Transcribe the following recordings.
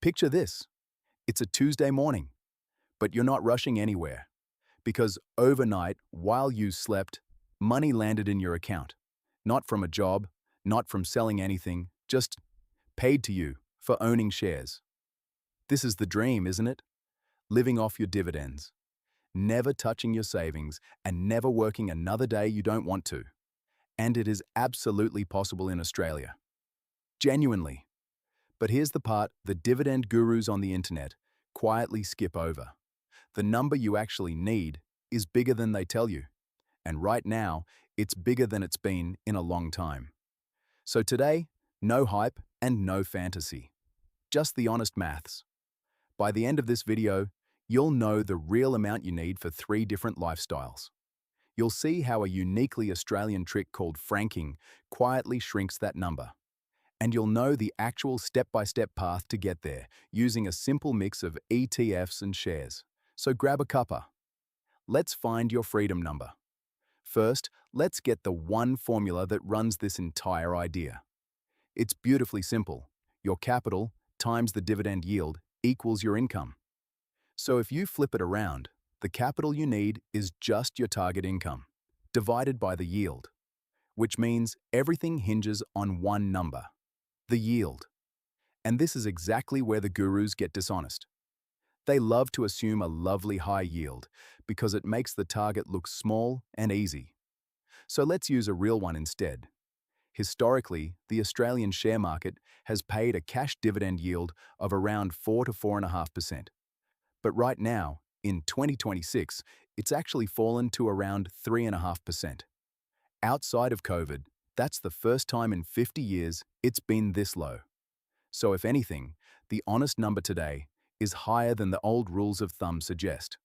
Picture this. It's a Tuesday morning, but you're not rushing anywhere because overnight, while you slept, money landed in your account. Not from a job, not from selling anything, just paid to you for owning shares. This is the dream, isn't it? Living off your dividends, never touching your savings, and never working another day you don't want to. And it is absolutely possible in Australia. Genuinely. But here's the part the dividend gurus on the internet quietly skip over. The number you actually need is bigger than they tell you. And right now, it's bigger than it's been in a long time. So today, no hype and no fantasy. Just the honest maths. By the end of this video, you'll know the real amount you need for 3 different lifestyles. You'll see how a uniquely Australian trick called franking quietly shrinks that number. And you'll know the actual step-by-step path to get there using a simple mix of ETFs and shares. So grab a cuppa. Let's find your freedom number. First, let's get the one formula that runs this entire idea. It's beautifully simple. Your capital times the dividend yield equals your income. So if you flip it around, the capital you need is just your target income, divided by the yield, which means everything hinges on one number, the yield. And this is exactly where the gurus get dishonest. They love to assume a lovely high yield because it makes the target look small and easy. So let's use a real one instead. Historically, the Australian share market has paid a cash dividend yield of around 4 to 4.5%. But right now, in 2026, it's actually fallen to around 3.5%. Outside of COVID, that's the first time in 50 years it's been this low. So if anything, the honest number today is higher than the old rules of thumb suggest.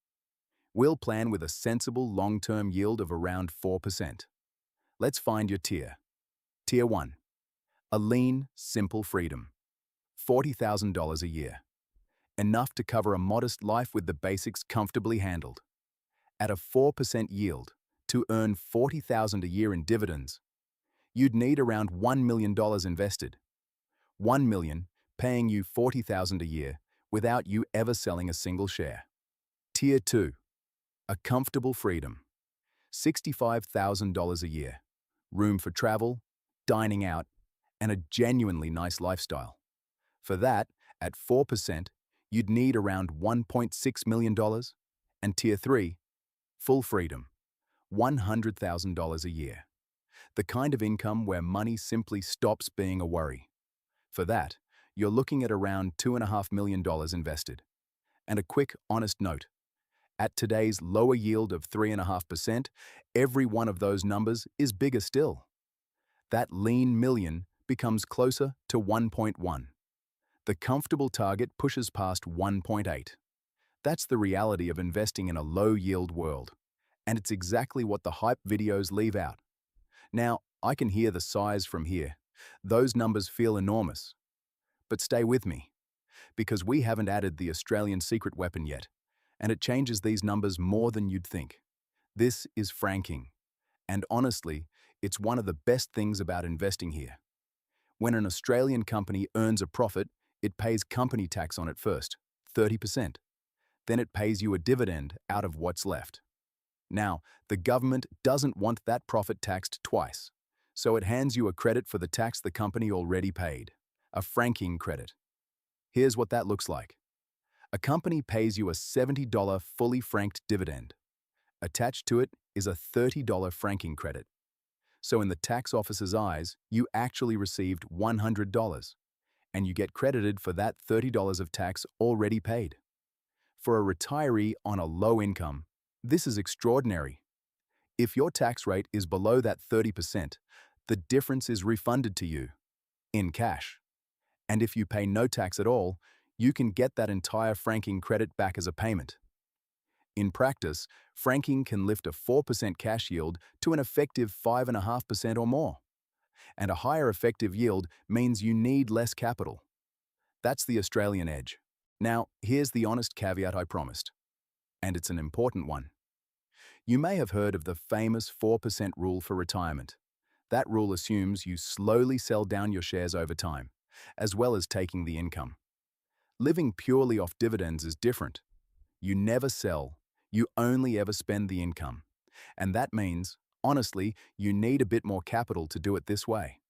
We'll plan with a sensible long-term yield of around 4%. Let's find your tier. Tier 1. A lean, simple freedom. $40,000 a year. Enough to cover a modest life with the basics comfortably handled. At a 4% yield, to earn $40,000 a year in dividends, you'd need around $1 million invested. $1 million paying you $40,000 a year without you ever selling a single share. Tier 2. A comfortable freedom. $65,000 a year. Room for travel, dining out, and a genuinely nice lifestyle. For that, at 4%, you'd need around $1.6 million. And Tier 3. Full freedom. $100,000 a year. The kind of income where money simply stops being a worry. For that, you're looking at around $2.5 million invested. And a quick, honest note. At today's lower yield of 3.5%, every one of those numbers is bigger still. That lean million becomes closer to 1.1. The comfortable target pushes past 1.8. That's the reality of investing in a low-yield world. And it's exactly what the hype videos leave out. Now, I can hear the sighs from here. Those numbers feel enormous. But stay with me, because we haven't added the Australian secret weapon yet, and it changes these numbers more than you'd think. This is franking. And honestly, it's one of the best things about investing here. When an Australian company earns a profit, it pays company tax on it first, 30%. Then it pays you a dividend out of what's left. Now, the government doesn't want that profit taxed twice, so it hands you a credit for the tax the company already paid, a franking credit. Here's what that looks like. A company pays you a $70 fully franked dividend. Attached to it is a $30 franking credit. So in the tax office's eyes, you actually received $100, and you get credited for that $30 of tax already paid. For a retiree on a low income, this is extraordinary. If your tax rate is below that 30%, the difference is refunded to you, in cash. And if you pay no tax at all, you can get that entire franking credit back as a payment. In practice, franking can lift a 4% cash yield to an effective 5.5% or more. And a higher effective yield means you need less capital. That's the Australian edge. Now, here's the honest caveat I promised. And it's an important one. You may have heard of the famous 4% rule for retirement. That rule assumes you slowly sell down your shares over time, as well as taking the income. Living purely off dividends is different. You never sell, you only ever spend the income. And that means, honestly, you need a bit more capital to do it this way.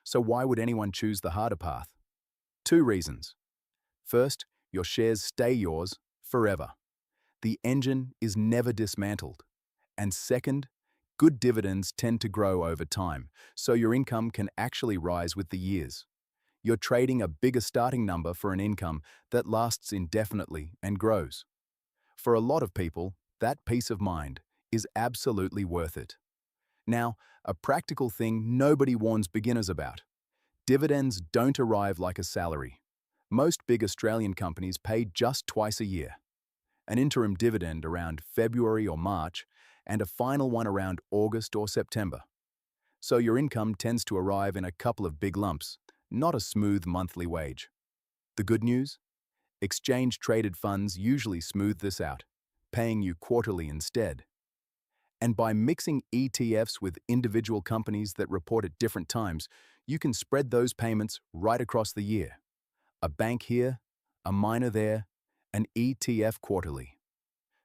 So why would anyone choose the harder path? Two reasons. First, your shares stay yours forever. The engine is never dismantled. And second, good dividends tend to grow over time, so your income can actually rise with the years. You're trading a bigger starting number for an income that lasts indefinitely and grows. For a lot of people, that peace of mind is absolutely worth it. Now, a practical thing nobody warns beginners about. Dividends don't arrive like a salary. Most big Australian companies pay just twice a year. An interim dividend around February or March, and a final one around August or September. So your income tends to arrive in a couple of big lumps, not a smooth monthly wage. The good news? Exchange-traded funds usually smooth this out, paying you quarterly instead. And by mixing ETFs with individual companies that report at different times, you can spread those payments right across the year. A bank here, a miner there, an ETF quarterly.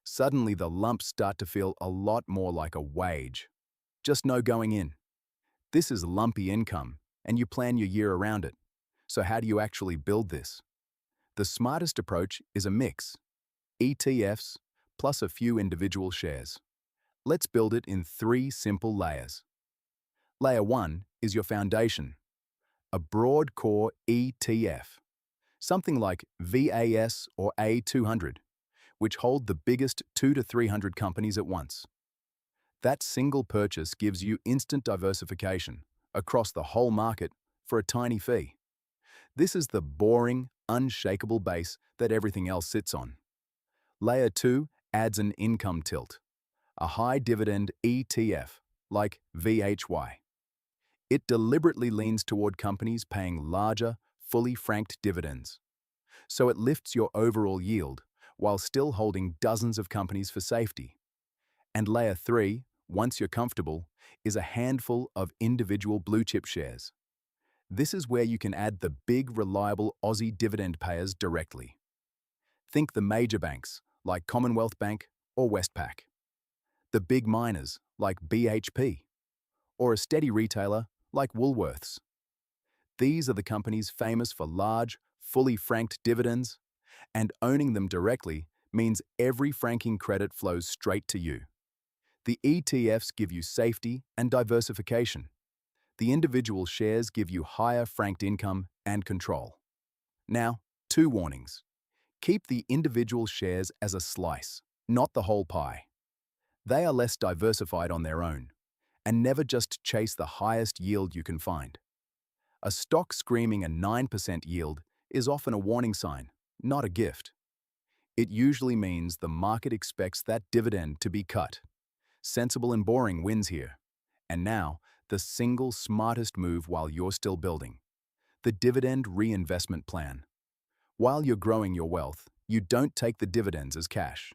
Suddenly the lumps start to feel a lot more like a wage. Just no going in. This is lumpy income, and you plan your year around it. So how do you actually build this? The smartest approach is a mix. ETFs plus a few individual shares. Let's build it in 3 simple layers. Layer 1 is your foundation. A broad core ETF. Something like VAS or A200, which hold the biggest 200 to 300 companies at once. That single purchase gives you instant diversification across the whole market for a tiny fee. This is the boring, unshakable base that everything else sits on. Layer 2 adds an income tilt, a high dividend ETF, like VHY. It deliberately leans toward companies paying larger, fully franked dividends. So it lifts your overall yield while still holding dozens of companies for safety. And Layer 3, once you're comfortable, is a handful of individual blue-chip shares. This is where you can add the big, reliable Aussie dividend payers directly. Think the major banks, like Commonwealth Bank or Westpac. The big miners, like BHP. Or a steady retailer, like Woolworths. These are the companies famous for large, fully franked dividends, and owning them directly means every franking credit flows straight to you. The ETFs give you safety and diversification. The individual shares give you higher franked income and control. Now, 2 warnings. Keep the individual shares as a slice, not the whole pie. They are less diversified on their own, and never just chase the highest yield you can find. A stock screaming a 9% yield is often a warning sign, not a gift. It usually means the market expects that dividend to be cut. Sensible and boring wins here. And now, the single smartest move while you're still building. The dividend reinvestment plan. While you're growing your wealth, you don't take the dividends as cash.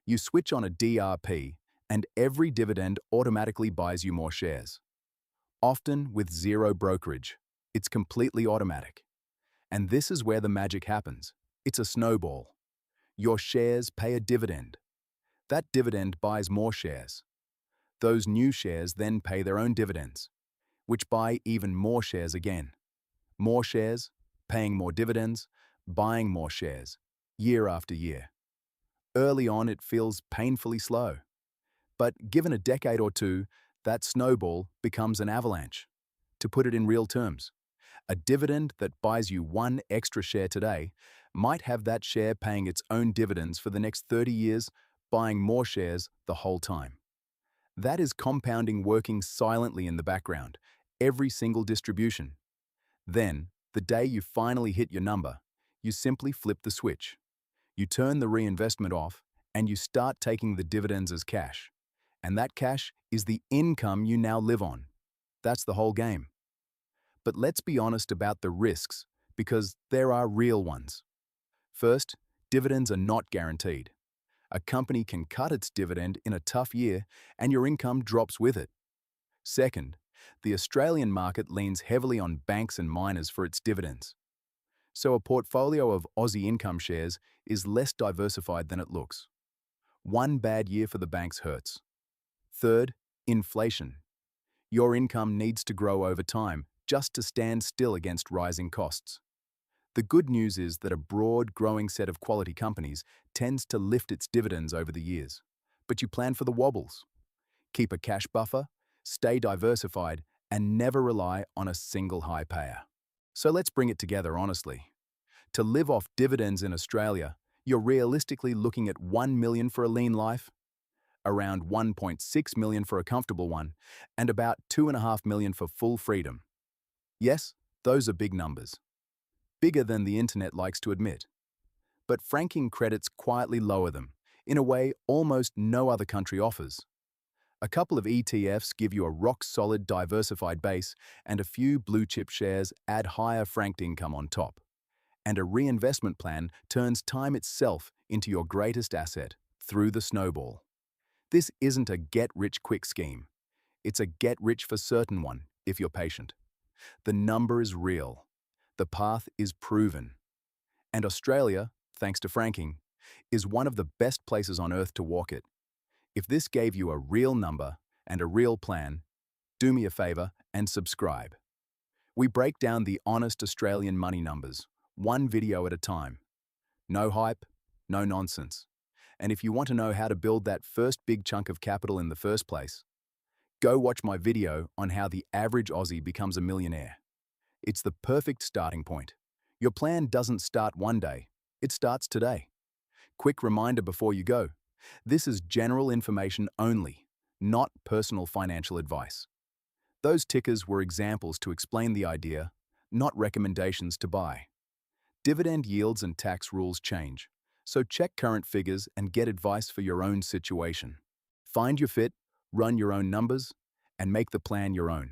You switch on a DRP, and every dividend automatically buys you more shares. Often with zero brokerage. It's completely automatic. And this is where the magic happens. It's a snowball. Your shares pay a dividend. That dividend buys more shares. Those new shares then pay their own dividends, which buy even more shares again. More shares, paying more dividends, buying more shares, year after year. Early on, it feels painfully slow. But given a decade or two, that snowball becomes an avalanche. To put it in real terms, a dividend that buys you 1 extra share today might have that share paying its own dividends for the next 30 years, buying more shares the whole time. That is compounding working silently in the background, every single distribution. Then, the day you finally hit your number, you simply flip the switch. You turn the reinvestment off, and you start taking the dividends as cash. And that cash is the income you now live on. That's the whole game. But let's be honest about the risks, because there are real ones. First, dividends are not guaranteed. A company can cut its dividend in a tough year, and your income drops with it. Second, the Australian market leans heavily on banks and miners for its dividends. So a portfolio of Aussie income shares is less diversified than it looks. One bad year for the banks hurts. Third, inflation. Your income needs to grow over time just to stand still against rising costs. The good news is that a broad, growing set of quality companies tends to lift its dividends over the years. But you plan for the wobbles. Keep a cash buffer, stay diversified, and never rely on a single high payer. So let's bring it together honestly. To live off dividends in Australia, you're realistically looking at 1 million for a lean life, around 1.6 million for a comfortable one, and about 2.5 million for full freedom. Yes, those are big numbers. Bigger than the internet likes to admit. But franking credits quietly lower them, in a way almost no other country offers. A couple of ETFs give you a rock-solid diversified base, and a few blue-chip shares add higher franked income on top. And a reinvestment plan turns time itself into your greatest asset through the snowball. This isn't a get-rich-quick scheme. It's a get-rich-for-certain one, if you're patient. The number is real. The path is proven. And Australia, thanks to franking, is one of the best places on earth to walk it. If this gave you a real number and a real plan, do me a favor and subscribe. We break down the honest Australian money numbers, one video at a time. No hype, no nonsense. And if you want to know how to build that first big chunk of capital in the first place, go watch my video on how the average Aussie becomes a millionaire. It's the perfect starting point. Your plan doesn't start one day, it starts today. Quick reminder before you go. This is general information only, not personal financial advice. Those tickers were examples to explain the idea, not recommendations to buy. Dividend yields and tax rules change, so check current figures and get advice for your own situation. Find your fit, run your own numbers, and make the plan your own.